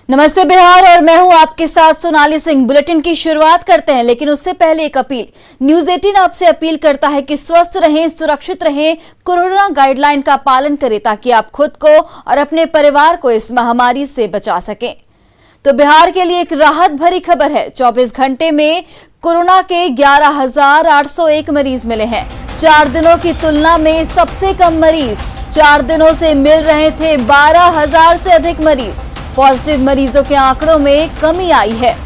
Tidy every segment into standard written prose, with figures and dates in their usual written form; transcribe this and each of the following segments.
नमस्ते बिहार और मैं हूं आपके साथ सोनाली सिंह। बुलेटिन की शुरुआत करते हैं, लेकिन उससे पहले एक अपील। न्यूज 18 आपसे अपील करता है कि स्वस्थ रहें, सुरक्षित रहें, कोरोना गाइडलाइन का पालन करें ताकि आप खुद को और अपने परिवार को इस महामारी से बचा सकें। तो बिहार के लिए एक राहत भरी खबर है। 24 घंटे में कोरोना के 11,801 मरीज मिले हैं। 4 दिनों की तुलना में सबसे कम मरीज। 4 दिनों से मिल रहे थे 12,000 से अधिक मरीज। पॉजिटिव मरीजों के आंकड़ों में कमी आई है।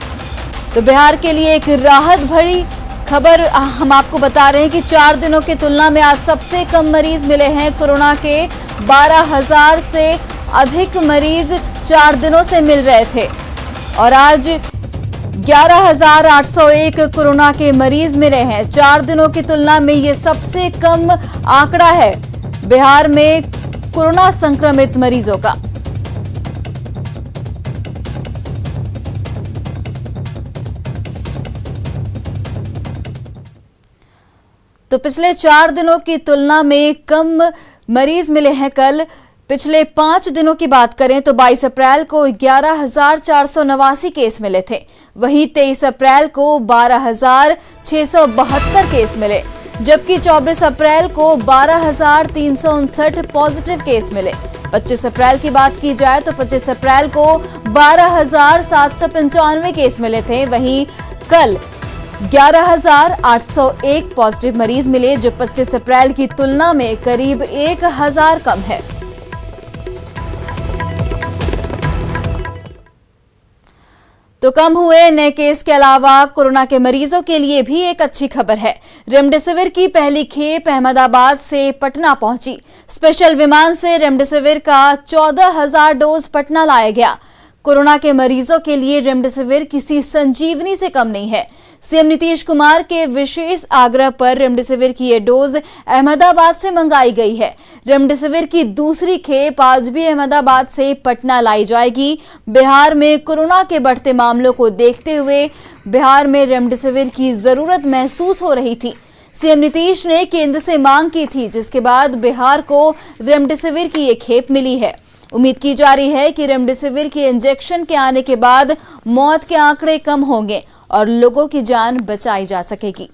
तो बिहार के लिए एक राहत भरी खबर हम आपको बता रहे हैं कि 4 दिनों की तुलना में आज सबसे कम मरीज मिले हैं। कोरोना के 12,000 से अधिक मरीज 4 दिनों से मिल रहे थे और आज 11,801 कोरोना के मरीज मिले हैं। 4 दिनों की तुलना में ये सबसे कम आंकड़ा है बिहार में कोरोना संक्रमित मरीजों का। तो पिछले 4 दिनों की तुलना में कम मरीज मिले हैं। कल पिछले 5 दिनों की बात करें तो 22 अप्रैल को 11,489 केस मिले थे। वहीं 23 अप्रैल को 12,672 केस मिले, जबकि 24 अप्रैल को 12,359 पॉजिटिव केस मिले। 25 अप्रैल की बात की जाए तो 25 अप्रैल को 12,795 केस मिले थे। वहीं कल 11,801 पॉजिटिव मरीज मिले, जो 25 अप्रैल की तुलना में करीब 1,000 कम है। तो कम हुए नए केस के अलावा कोरोना के मरीजों के लिए भी एक अच्छी खबर है। रेमडेसिविर की पहली खेप अहमदाबाद से पटना पहुंची। स्पेशल विमान से रेमडेसिविर का 14,000 डोज पटना लाया गया। कोरोना के मरीजों के लिए रेमडेसिविर किसी संजीवनी से कम नहीं है। सीएम नीतीश कुमार के विशेष आग्रह पर रेमडेसिविर की ये डोज अहमदाबाद से मंगाई गई है। रेमडेसिविर की दूसरी खेप आज भी अहमदाबाद से पटना लाई जाएगी। बिहार में कोरोना के बढ़ते मामलों को देखते हुए बिहार में रेमडेसिविर की जरूरत महसूस हो रही थी। सीएम नीतीश ने केंद्र से मांग की थी, जिसके बाद बिहार को रेमडेसिविर की ये खेप मिली है। उम्मीद की जा रही है कि रेमडेसिविर के इंजेक्शन के आने के बाद मौत के आंकड़े कम होंगे और लोगों की जान बचाई जा सकेगी।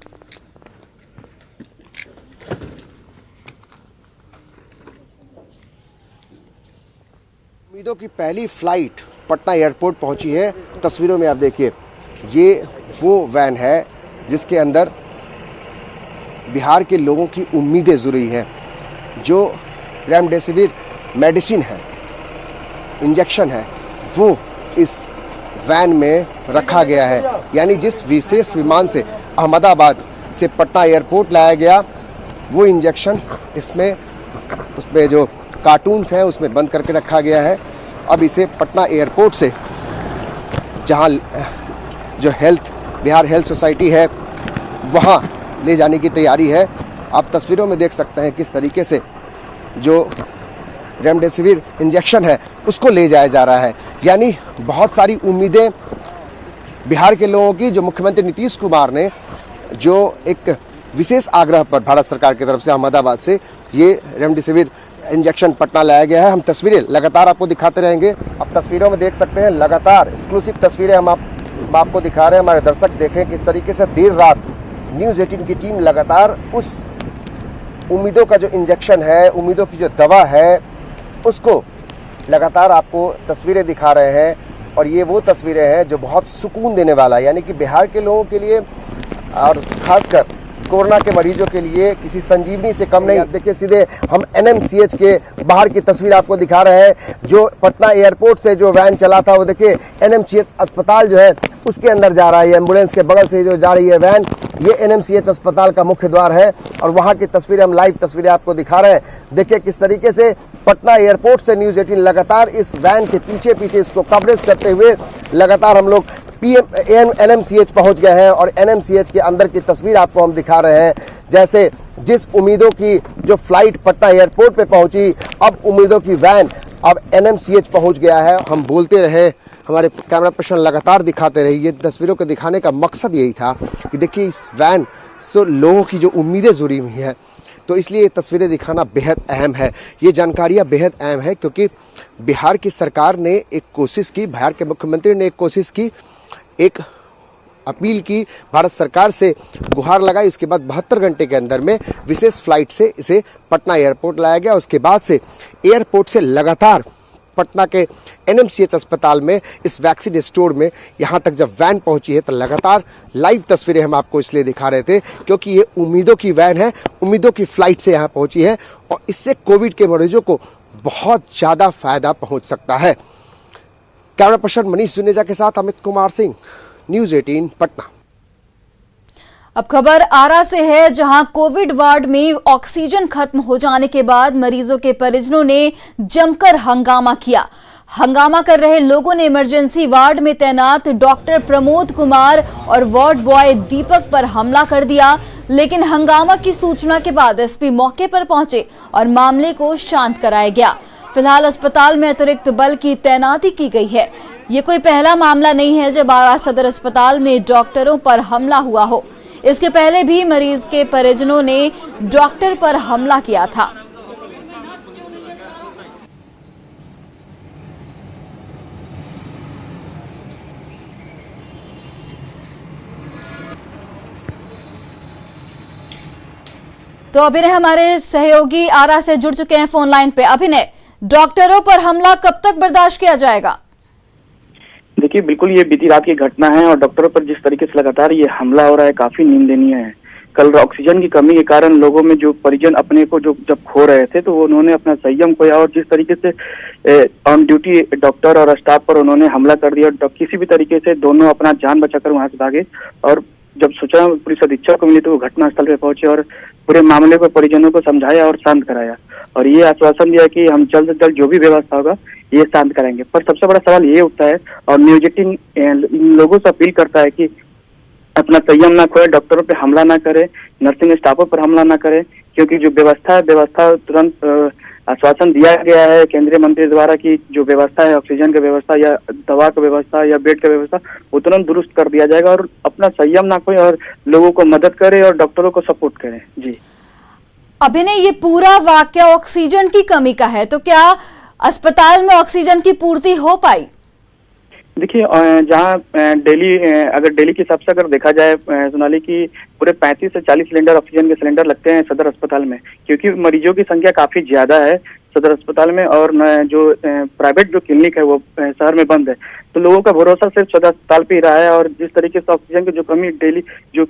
उम्मीदों की पहली फ्लाइट पटना एयरपोर्ट पहुंची है। तस्वीरों में आप देखिए, ये वो वैन है जिसके अंदर बिहार के लोगों की उम्मीदें जुड़ी हैं। जो रेमडेसिविर मेडिसिन है, इंजेक्शन है, वो इस वैन में रखा गया है। यानी जिस विशेष विमान से अहमदाबाद से पटना एयरपोर्ट लाया गया, वो इंजेक्शन इसमें, उसमें जो कार्टून्स हैं उसमें बंद करके रखा गया है। अब इसे पटना एयरपोर्ट से, जहां जो बिहार हेल्थ सोसाइटी है, वहां ले जाने की तैयारी है। आप तस्वीरों में देख सकते हैं किस तरीके से जो रेमडेसिविर इंजेक्शन है उसको ले जाया जा रहा है। यानी बहुत सारी उम्मीदें बिहार के लोगों की, जो मुख्यमंत्री नीतीश कुमार ने जो एक विशेष आग्रह पर भारत सरकार की तरफ से अहमदाबाद से ये रेमडेसिविर इंजेक्शन पटना लाया गया है। हम तस्वीरें लगातार आपको दिखाते रहेंगे। आप तस्वीरों में देख सकते हैं, लगातार एक्सक्लूसिव तस्वीरें हम आपको दिखा रहे हैं। हमारे दर्शक देखें किस तरीके से देर रात न्यूज़ 18 की टीम लगातार उस उम्मीदों का जो इंजेक्शन है, उम्मीदों की जो दवा है, उसको लगातार आपको तस्वीरें दिखा रहे हैं। और ये वो तस्वीरें हैं जो बहुत सुकून देने वाला है, यानी कि बिहार के लोगों के लिए और खासकर कोरोना के मरीजों के लिए किसी संजीवनी से कम नहीं। देखिए, सीधे हम एनएमसीएच के बाहर की तस्वीर आपको दिखा रहे हैं। जो पटना एयरपोर्ट से जो वैन चला था, वो देखिए एनएमसीएच अस्पताल जो है उसके अंदर जा रहा है। एम्बुलेंस के बगल से जो जा रही है वैन, ये एनएमसीएच अस्पताल का मुख्य द्वार है और वहां की तस्वीरें, हम लाइव तस्वीरें आपको दिखा रहे हैं। देखिए किस तरीके से पटना एयरपोर्ट से न्यूज़ 18 लगातार इस वैन के पीछे पीछे इसको कवरेज करते हुए लगातार हम लोग एनएमसीएच पहुंच गए हैं। और एनएमसीएच के अंदर की तस्वीर आपको हम दिखा रहे हैं। जैसे जिस उम्मीदों की जो फ्लाइट पटना एयरपोर्ट पे पहुंची, अब उम्मीदों की वैन अब एनएमसीएच पहुंच गया है। हम बोलते रहे, हमारे कैमरा पर्सन लगातार दिखाते रहे। ये तस्वीरों को दिखाने का मकसद यही था कि देखिए इस वैन से लोगों की जो उम्मीदें जुड़ी हुई हैं, तो इसलिए ये तस्वीरें दिखाना बेहद अहम है, ये जानकारियां बेहद अहम है, क्योंकि बिहार की सरकार ने एक कोशिश की, बिहार के मुख्यमंत्री ने एक कोशिश की, एक अपील की, भारत सरकार से गुहार लगाई। उसके बाद 72 घंटे के अंदर में विशेष फ्लाइट से इसे पटना एयरपोर्ट लाया गया। उसके बाद से एयरपोर्ट से लगातार पटना के एनएमसीएच अस्पताल में इस वैक्सीन स्टोर में यहाँ तक जब वैन पहुंची है तो लगातार लाइव तस्वीरें हम आपको इसलिए दिखा रहे थे क्योंकि ये उम्मीदों की वैन है, उम्मीदों की फ्लाइट से यहाँ पहुंची है और इससे कोविड के मरीजों को बहुत ज्यादा फायदा पहुंच सकता है। कैमरा पर्सन मनीष जुनेजा के साथ अमित कुमार सिंह, न्यूज़ 18 पटना। अब खबर आरा से है, जहां कोविड वार्ड में ऑक्सीजन खत्म हो जाने के बाद मरीजों के परिजनों ने जमकर हंगामा किया। हंगामा कर रहे लोगों ने इमरजेंसी वार्ड में तैनात डॉक्टर प्रमोद कुमार और वार्ड बॉय दीपक पर हमला कर दिया। लेकिन हंगामा की सूचना के बाद एसपी मौके पर पहुंचे और मामले को शांत कराया गया। फिलहाल अस्पताल में अतिरिक्त बल की तैनाती की गई है। ये कोई पहला मामला नहीं है जब आरा सदर अस्पताल में डॉक्टरों पर हमला हुआ हो। इसके पहले भी मरीज के परिजनों ने डॉक्टर पर हमला किया था। तो अभिनय हमारे सहयोगी आरा से जुड़ चुके हैं फोन लाइन पे। अभिनय, डॉक्टरों पर हमला कब तक बर्दाश्त किया जाएगा? देखिए, बिल्कुल ये बीती रात की घटना है और डॉक्टरों पर जिस तरीके से लगातार ये हमला हो रहा है काफी निंदनीय है। कल ऑक्सीजन की कमी के कारण लोगों में जो परिजन अपने को जो जब खो रहे थे तो उन्होंने अपना संयम खोया और जिस तरीके से ऑन ड्यूटी डॉक्टर और स्टाफ पर उन्होंने हमला कर दिया। किसी भी तरीके से दोनों अपना जान बचाकर वहां से भागे और जब सूचना पुलिस अधीक्षक को मिली तो वो घटनास्थल पे पहुंचे और पूरे मामले को परिजनों को समझाया और शांत कराया और ये आश्वासन दिया कि हम जल्द से जल्द जो भी व्यवस्था होगा ये शांत कराएंगे। पर सबसे बड़ा सवाल ये उठता है और न्यूज़ 18 लोगों से अपील करता है कि अपना संयम ना खोए, डॉक्टरों पे हमला ना करे, नर्सिंग स्टाफों पर हमला ना करे, क्योंकि जो व्यवस्था तुरंत आश्वासन दिया गया है केंद्रीय मंत्री द्वारा की जो व्यवस्था है, ऑक्सीजन की व्यवस्था या दवा की व्यवस्था या बेड की व्यवस्था, वो तुरंत दुरुस्त कर दिया जाएगा और अपना संयम ना खोए और लोगों को मदद करे और डॉक्टरों को सपोर्ट करे। जी अभिनय, ये पूरा वाकया ऑक्सीजन की कमी का है, तो क्या अस्पताल में ऑक्सीजन की पूर्ति हो पाई? देखिए, जहाँ अगर दिल्ली के हिसाब से अगर देखा जाए सोनाली की पूरे 35 से 40 सिलेंडर ऑक्सीजन के सिलेंडर लगते हैं सदर अस्पताल में, क्योंकि मरीजों की संख्या काफी ज्यादा है सदर अस्पताल में और जो प्राइवेट जो क्लिनिक है वो शहर में बंद है, तो लोगों का भरोसा सिर्फ सदर अस्पताल पे ही रहा है। और जिस तरीके से ऑक्सीजन की जो कमी डेली जो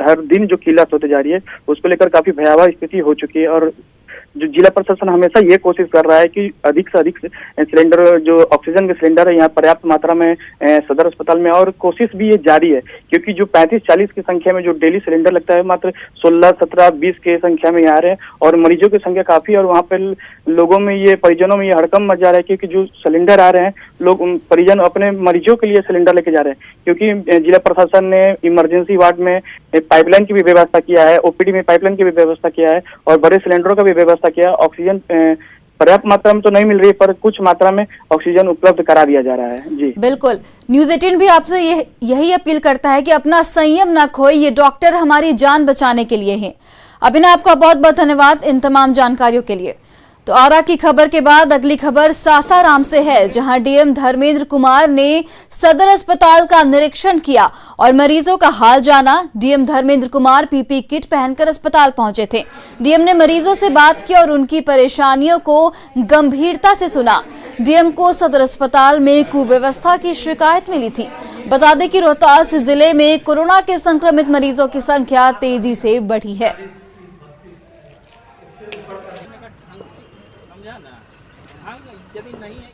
हर दिन जो किल्लत होती जा रही है उसको लेकर काफी भयावह स्थिति हो चुकी है और जो जिला प्रशासन हमेशा ये कोशिश कर रहा है कि अधिक से अधिक सिलेंडर जो ऑक्सीजन के सिलेंडर है यहाँ पर्याप्त मात्रा में सदर अस्पताल में, और कोशिश भी ये जारी है क्योंकि जो 35-40 की संख्या में जो डेली सिलेंडर लगता है मात्र 16-17-20 के संख्या में आ रहे हैं और मरीजों की संख्या काफी और वहाँ पे लोगों में ये परिजनों में ये हड़कंप मच जा रहा है क्योंकि जो सिलेंडर आ रहे हैं लोग परिजन अपने मरीजों के लिए सिलेंडर लेके जा रहे हैं, क्योंकि जिला प्रशासन ने इमरजेंसी वार्ड में पाइपलाइन की भी व्यवस्था किया है, ओपीडी में पाइपलाइन की भी व्यवस्था किया है और बड़े सिलेंडरों का भी व्यवस्था किया। ऑक्सीजन पर्याप्त मात्रा में तो नहीं मिल रही है पर कुछ मात्रा में ऑक्सीजन उपलब्ध करा दिया जा रहा है। जी बिल्कुल, न्यूज़ 18 भी आपसे यही अपील करता है कि अपना संयम ना खोए, ये डॉक्टर हमारी जान बचाने के लिए हैं। अभिनय, आपका बहुत बहुत धन्यवाद इन तमाम जानकारियों के लिए। तो आरा की खबर के बाद अगली खबर सासाराम से है, जहां डीएम धर्मेंद्र कुमार ने सदर अस्पताल का निरीक्षण किया और मरीजों का हाल जाना। DM Dharmendra Kumar PP kit पहनकर अस्पताल पहुंचे थे। डीएम ने मरीजों से बात की और उनकी परेशानियों को गंभीरता से सुना। डीएम को सदर अस्पताल में कुव्यवस्था की शिकायत मिली थी। बता दें कि रोहतास जिले में कोरोना के संक्रमित मरीजों की संख्या तेजी से बढ़ी है। यदि नहीं है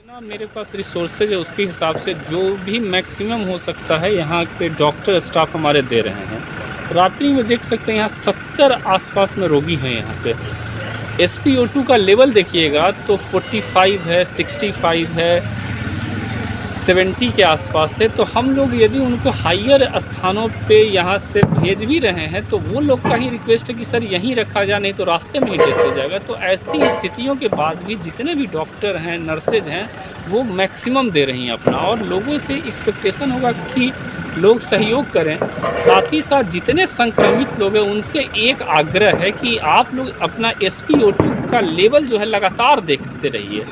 ना मेरे पास रिसोर्सेज है उसके हिसाब से जो भी मैक्सिमम हो सकता है यहाँ पे डॉक्टर स्टाफ हमारे दे रहे हैं। रात्रि में देख सकते हैं यहाँ 70 आसपास में रोगी हैं। यहाँ पे SpO2 का लेवल देखिएगा तो 45 है, 65 है, 70 के आसपास है। तो हम लोग यदि उनको हायर स्थानों पे यहाँ से भेज भी रहे हैं तो वो लोग का ही रिक्वेस्ट है कि सर यहीं रखा जाए, नहीं तो रास्ते में ही डेथ हो जाएगा। तो ऐसी स्थितियों के बाद भी जितने भी डॉक्टर हैं, नर्सेज हैं, वो मैक्सिमम दे रही हैं अपना और लोगों से एक्सपेक्टेशन होगा कि लोग सहयोग करें। साथ ही साथ जितने संक्रमित लोग हैं उनसे एक आग्रह है कि आप लोग अपना SpO2 का लेवल जो है लगातार देखते रहिए।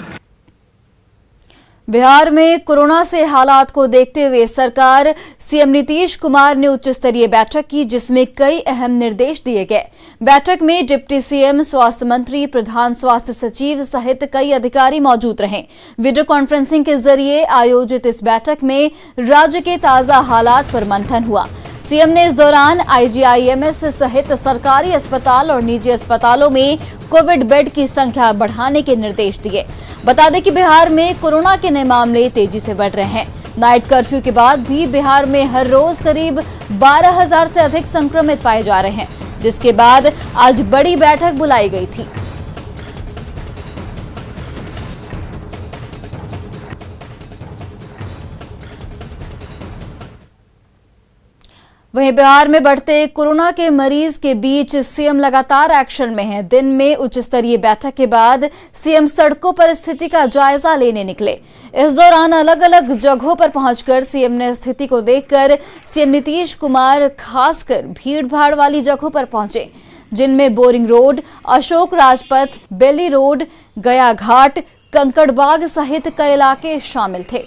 बिहार में कोरोना से हालात को देखते हुए सरकार सीएम नीतीश कुमार ने उच्च स्तरीय बैठक की, जिसमें कई अहम निर्देश दिए गए। बैठक में डिप्टी सीएम, स्वास्थ्य मंत्री, प्रधान स्वास्थ्य सचिव सहित कई अधिकारी मौजूद रहे। वीडियो कॉन्फ्रेंसिंग के जरिए आयोजित इस बैठक में राज्य के ताजा हालात पर मंथन हुआ। सीएम ने इस दौरान IGIMS सहित सरकारी अस्पताल और निजी अस्पतालों में कोविड बेड की संख्या बढ़ाने के निर्देश दिए। बता दें कि बिहार में कोरोना के नए मामले तेजी से बढ़ रहे हैं। नाइट कर्फ्यू के बाद भी बिहार में हर रोज करीब 12,000 से अधिक संक्रमित पाए जा रहे हैं, जिसके बाद आज बड़ी बैठक बुलाई गई थी। वहीं बिहार में बढ़ते कोरोना के मरीज के बीच सीएम लगातार एक्शन में हैं। दिन में उच्च स्तरीय बैठक के बाद सीएम सड़कों पर स्थिति का जायजा लेने निकले। इस दौरान अलग अलग जगहों पर पहुंचकर सीएम ने स्थिति को देखकर सीएम नीतीश कुमार खासकर भीड़-भाड़ वाली जगहों पर पहुंचे, जिनमें बोरिंग रोड, अशोक राजपथ, बेली रोड, गया घाट, कंकड़बाग सहित कई इलाके शामिल थे।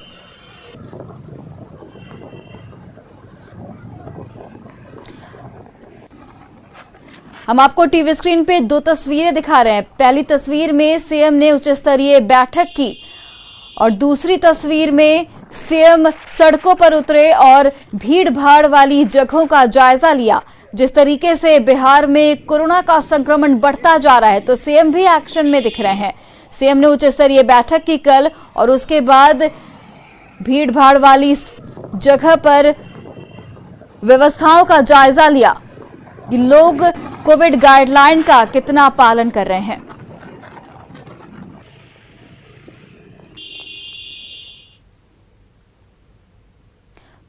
हम आपको टीवी स्क्रीन पे दो तस्वीरें दिखा रहे हैं। पहली तस्वीर में सीएम ने उच्च स्तरीय बैठक की और दूसरी तस्वीर में सीएम सड़कों पर उतरे और भीड़ भाड़ वाली जगहों का जायजा लिया। जिस तरीके से बिहार में कोरोना का संक्रमण बढ़ता जा रहा है, तो सीएम भी एक्शन में दिख रहे हैं। सीएम ने उच्च स्तरीय बैठक की कल और उसके बाद भीड़ भाड़ वाली जगह पर व्यवस्थाओं का जायजा लिया कि लोग कोविड गाइडलाइन का कितना पालन कर रहे हैं।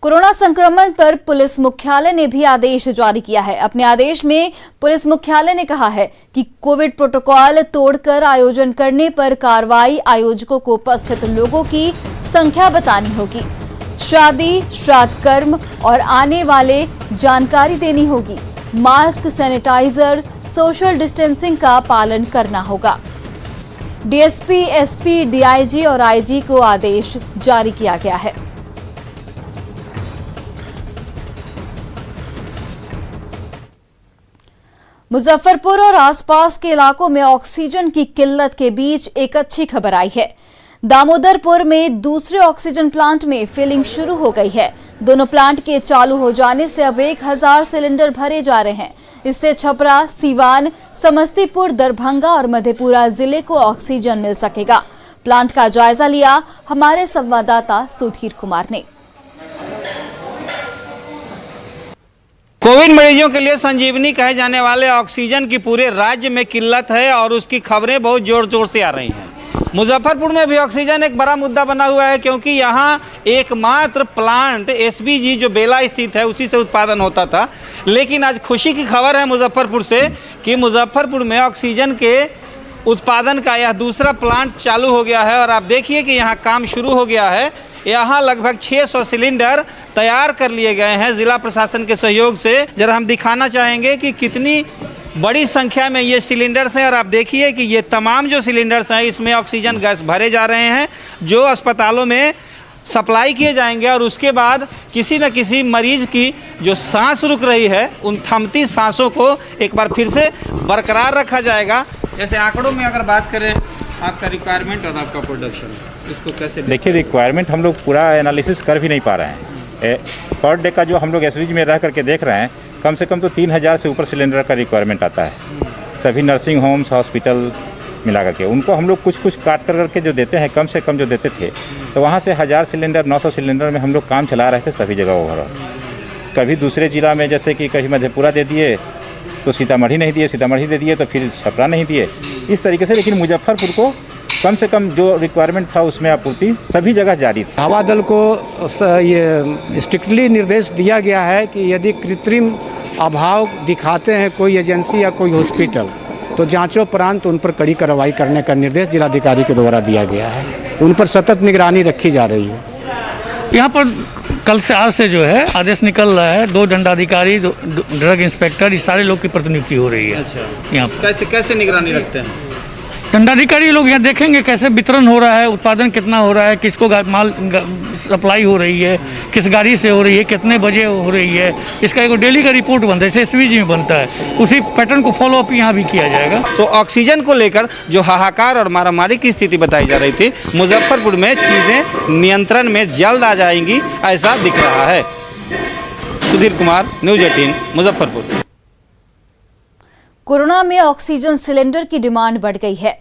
कोरोना संक्रमण पर पुलिस मुख्यालय ने भी आदेश जारी किया है। अपने आदेश में पुलिस मुख्यालय ने कहा है कि कोविड प्रोटोकॉल तोड़कर आयोजन करने पर कार्रवाई, आयोजकों को उपस्थित लोगों की संख्या बतानी होगी, शादी, श्राद्ध कर्म और आने वाले जानकारी देनी होगी, मास्क, सैनिटाइजर, सोशल डिस्टेंसिंग का पालन करना होगा। डीएसपी, एसपी, डीआईजी और आईजी को आदेश जारी किया गया है। मुजफ्फरपुर और आसपास के इलाकों में ऑक्सीजन की किल्लत के बीच एक अच्छी खबर आई है। दामोदरपुर में दूसरे ऑक्सीजन प्लांट में फिलिंग शुरू हो गई है। दोनों प्लांट के चालू हो जाने से अब 1000 सिलेंडर भरे जा रहे हैं। इससे छपरा, सीवान, समस्तीपुर, दरभंगा और मधेपुरा जिले को ऑक्सीजन मिल सकेगा। प्लांट का जायजा लिया हमारे संवाददाता सुधीर कुमार ने। कोविड मरीजों के लिए संजीवनी कहे जाने वाले ऑक्सीजन की पूरे राज्य में किल्लत है और उसकी खबरें बहुत जोर जोर से आ रही हैं। मुजफ्फरपुर में भी ऑक्सीजन एक बड़ा मुद्दा बना हुआ है, क्योंकि यहाँ एकमात्र प्लांट SBG जो बेला स्थित है उसी से उत्पादन होता था। लेकिन आज खुशी की खबर है मुजफ्फरपुर से कि मुजफ्फरपुर में ऑक्सीजन के उत्पादन का यह दूसरा प्लांट चालू हो गया है और आप देखिए कि यहाँ काम शुरू हो गया है। यहाँ लगभग 600 सिलेंडर तैयार कर लिए गए हैं जिला प्रशासन के सहयोग से। जरा हम दिखाना चाहेंगे कि कितनी बड़ी संख्या में ये सिलेंडर्स हैं और आप देखिए कि ये तमाम जो सिलेंडर्स हैं इसमें ऑक्सीजन गैस भरे जा रहे हैं जो अस्पतालों में सप्लाई किए जाएंगे और उसके बाद किसी न किसी मरीज की जो सांस रुक रही है उन थमती सांसों को एक बार फिर से बरकरार रखा जाएगा। जैसे आंकड़ों में अगर बात करें आपका रिक्वायरमेंट और आपका प्रोडक्शन, इसको कैसे देखिए? रिक्वायरमेंट हम लोग पूरा एनालिसिस कर भी नहीं पा रहे हैं। पर डे का जो हम लोग SBG में रह करके देख रहे हैं, कम से कम तो 3000 से ऊपर सिलेंडर का रिक्वायरमेंट आता है। सभी नर्सिंग होम्स, हॉस्पिटल मिला करके उनको हम लोग कुछ कुछ काट कर करके जो देते हैं, कम से कम जो देते थे, तो वहाँ से 1000 सिलेंडर 900 सिलेंडर में हम लोग काम चला रहे थे सभी जगह ओवरऑल। कभी दूसरे जिला में जैसे कि कभी मधेपुरा दे दिए तो सीतामढ़ी नहीं दिए, सीतामढ़ी दे दिए तो फिर छपरा नहीं दिए, इस तरीके से। लेकिन मुजफ्फरपुर को कम से कम जो रिक्वायरमेंट था उसमें आपूर्ति सभी जगह जारी थी। हवा दल को ये स्ट्रिक्टली निर्देश दिया गया है कि यदि कृत्रिम अभाव दिखाते हैं कोई एजेंसी या कोई हॉस्पिटल, तो जांचोपरांत उन पर कड़ी कार्रवाई करने का निर्देश जिलाधिकारी के द्वारा दिया गया है। उन पर सतत निगरानी रखी जा रही है। यहाँ पर कल से आज से जो है आदेश निकल रहा है, 2 दंडाधिकारी, ड्रग इंस्पेक्टर, ये सारे लोग की प्रतिनियुक्ति हो रही है। अच्छा, यहाँ पर कैसे कैसे निगरानी रखते हैं? दंडाधिकारी लोग यहाँ देखेंगे कैसे वितरण हो रहा है, उत्पादन कितना हो रहा है, किसको माल सप्लाई हो रही है, किस गाड़ी से हो रही है, कितने बजे हो रही है, इसका एक डेली का रिपोर्ट बनता है, जैसे एसवीजी में बनता है, उसी पैटर्न को फॉलो अप यहाँ भी किया जाएगा। तो ऑक्सीजन को लेकर जो हाहाकार और मारामारी की स्थिति बताई जा रही थी, मुजफ्फरपुर में चीज़ें नियंत्रण में जल्द आ जाएंगी, ऐसा दिख रहा है। सुधीर कुमार, न्यूज़ 18, मुजफ्फरपुर। कोरोना में ऑक्सीजन सिलेंडर की डिमांड बढ़ गई है।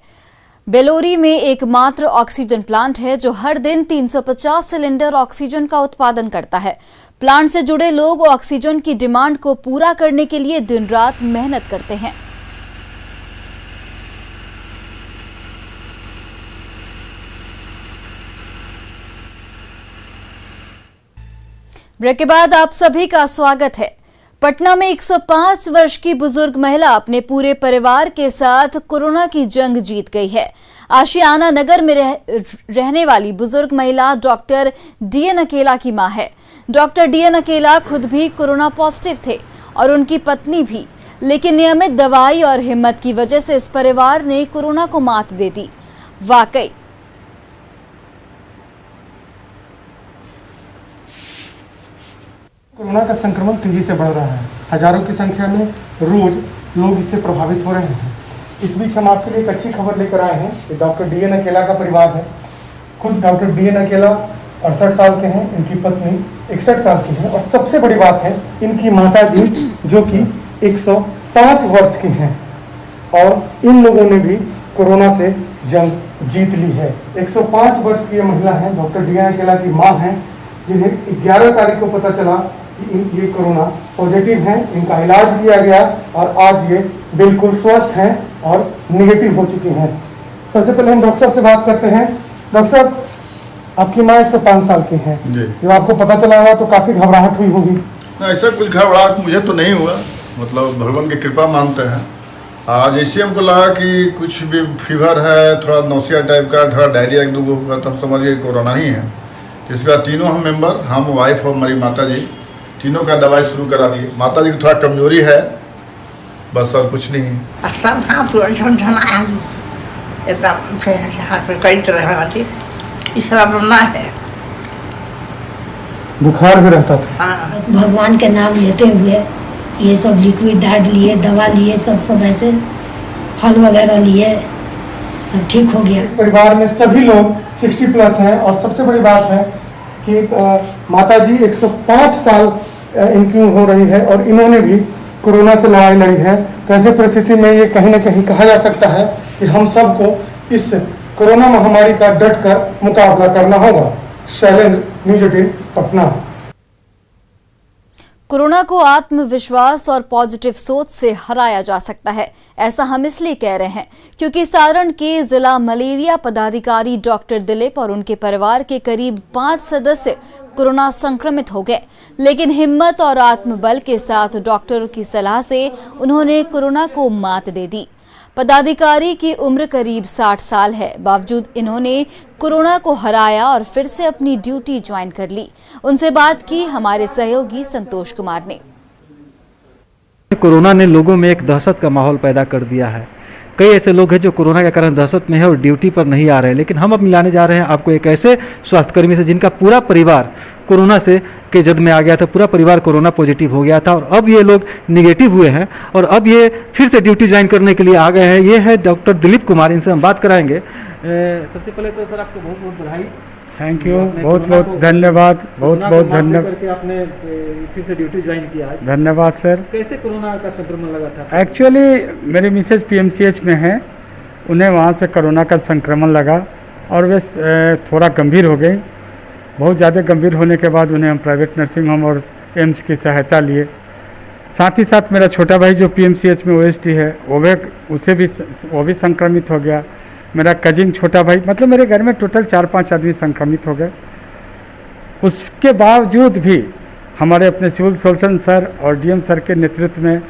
बेलोरी में एकमात्र ऑक्सीजन प्लांट है जो हर दिन 350 सिलेंडर ऑक्सीजन का उत्पादन करता है। प्लांट से जुड़े लोग ऑक्सीजन की डिमांड को पूरा करने के लिए दिन रात मेहनत करते हैं। ब्रेक के बाद आप सभी का स्वागत है। पटना में 105 वर्ष की बुजुर्ग महिला अपने पूरे परिवार के साथ कोरोना की जंग जीत गई है। आशियाना नगर में रहने वाली बुजुर्ग महिला डॉक्टर डीएन अकेला की मां है। डॉक्टर डीएन अकेला खुद भी कोरोना पॉजिटिव थे और उनकी पत्नी भी, लेकिन नियमित दवाई और हिम्मत की वजह से इस परिवार ने कोरोना को मात दे दी। वाकई कोरोना का संक्रमण तेजी से बढ़ रहा है। हजारों की संख्या में रोज लोग इससे प्रभावित हो रहे हैं। इस बीच हम आपके लिए एक अच्छी खबर लेकर आए हैं। ये डॉक्टर डीएन अकेला का परिवार है। खुद डॉक्टर डीएन अकेला 68 साल के हैं, इनकी पत्नी 61 साल की है और सबसे बड़ी बात है इनकी माता जी जो कि 105 वर्ष की हैं और इन लोगों ने भी कोरोना से जंग जीत ली है। 105 वर्ष की ये महिला है, डॉक्टर डीएन अकेला की माँ हैं, जिन्हें 11 तारीख को पता चला ये कोरोना पॉजिटिव हैं। इनका इलाज किया गया और आज ये बिल्कुल स्वस्थ हैं और निगेटिव हो चुकी हैं। सबसे पहले हम डॉक्टर साहब से बात करते हैं। डॉक्टर साहब, आपकी माँ 105 साल की हैं, जब आपको पता चला होगा तो काफ़ी घबराहट हुई होगी। ऐसा कुछ घबराहट मुझे तो नहीं हुआ, मतलब भगवान की कृपा मानते हैं। जैसे हमको लगा कि कुछ भी फीवर है, थोड़ा नौसिया टाइप का, थोड़ा डायरिया 1-2 होगा, तब समझ गए कोरोना ही है। इसके बाद तीनों हम मेंबर, हम वाइफ और हमारी माता जी, तीनों का दवाई शुरू करा दिए। माता जी की थोड़ा कमजोरी है बस, और कुछ नहीं है। सब कई तरह है, बुखार भी रहता था। बस भगवान के नाम लेते हुए ये सब लिक्विड डाइट लिए, दवा लिए, सब ऐसे फल वगैरह लिए, सब ठीक हो गया। इस परिवार में सभी लोग 60 प्लस हैं और सबसे बड़ी बात है कि माता जी 105 साल इनकी हो रही है और इन्होंने भी कोरोना से लड़ाई लड़ी है। तो ऐसी परिस्थिति में ये कहीं ना कहीं कहा जा सकता है कि हम सबको इस कोरोना महामारी का डट कर मुकाबला करना होगा। शैलेंद्र, न्यूज़ 18, पटना। कोरोना को आत्मविश्वास और पॉजिटिव सोच से हराया जा सकता है, ऐसा हम इसलिए कह रहे हैं क्योंकि सारण के जिला मलेरिया पदाधिकारी डॉक्टर दिलीप और उनके परिवार के करीब 5 सदस्य कोरोना संक्रमित हो गए, लेकिन हिम्मत और आत्मबल के साथ डॉक्टरों की सलाह से उन्होंने कोरोना को मात दे दी। पदाधिकारी की उम्र करीब 60 साल है, बावजूद इन्होंने कोरोना को हराया और फिर से अपनी ड्यूटी ज्वाइन कर ली। उनसे बात की हमारे सहयोगी संतोष कुमार ने। कोरोना ने लोगों में एक दहशत का माहौल पैदा कर दिया है। कई ऐसे लोग हैं जो कोरोना के कारण दहशत में है और ड्यूटी पर नहीं आ रहे हैं, लेकिन हम अब मिलाने जा रहे हैं आपको एक ऐसे स्वास्थ्यकर्मी से जिनका पूरा परिवार कोरोना से के जद में आ गया था, पूरा परिवार कोरोना पॉजिटिव हो गया था और अब ये लोग निगेटिव हुए हैं और अब ये फिर से ड्यूटी ज्वाइन करने के लिए आ गए हैं। ये है डॉक्टर दिलीप कुमार, इनसे हम बात कराएंगे। सबसे पहले तो सर आपको बहुत बहुत बधाई। थैंक यू, बहुत बहुत धन्यवाद, बहुत बहुत धन्यवाद। करके आपने फिर से ड्यूटी ज्वाइन किया है, धन्यवाद सर। कैसे कोरोना का संक्रमण लगा था? एक्चुअली मेरी मिसेज PMCH में है, उन्हें वहाँ से कोरोना का संक्रमण लगा और वे थोड़ा गंभीर हो गई। बहुत ज़्यादा गंभीर होने के बाद उन्हें हम प्राइवेट नर्सिंग होम और एम्स की सहायता लिए। साथ ही साथ मेरा छोटा भाई जो PMCH में OST है वो भी संक्रमित हो गया। मेरा कजिन छोटा भाई, मतलब मेरे घर में टोटल 4-5 आदमी संक्रमित हो गए। उसके बावजूद भी हमारे अपने सिविल सर्जन सर और DM सर के नेतृत्व में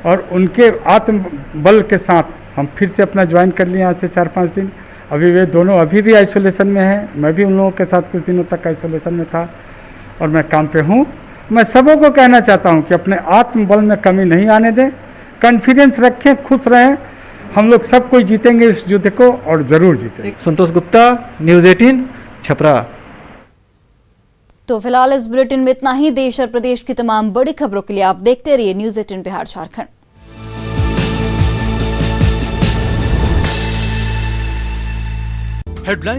और उनके आत्मबल के साथ हम फिर से अपना ज्वाइन कर लिए यहाँ से 4-5 दिन। अभी वे दोनों अभी भी आइसोलेशन में हैं, मैं भी उन लोगों के साथ कुछ दिनों तक आइसोलेशन में था और मैं काम पे हूँ। मैं सबों को कहना चाहता हूँ कि अपने आत्मबल में कमी नहीं आने दें, कॉन्फिडेंस रखें, खुश रहें। हम लोग सब कोई जीतेंगे इस युद्ध को और ज़रूर जीतेंगे। संतोष गुप्ता, न्यूज़ 18, छपरा। तो फिलहाल इस बुलेटिन में इतना ही। देश और प्रदेश की तमाम बड़ी खबरों के लिए आप देखते रहिए न्यूज़ 18 बिहार झारखंड। हेडलाइन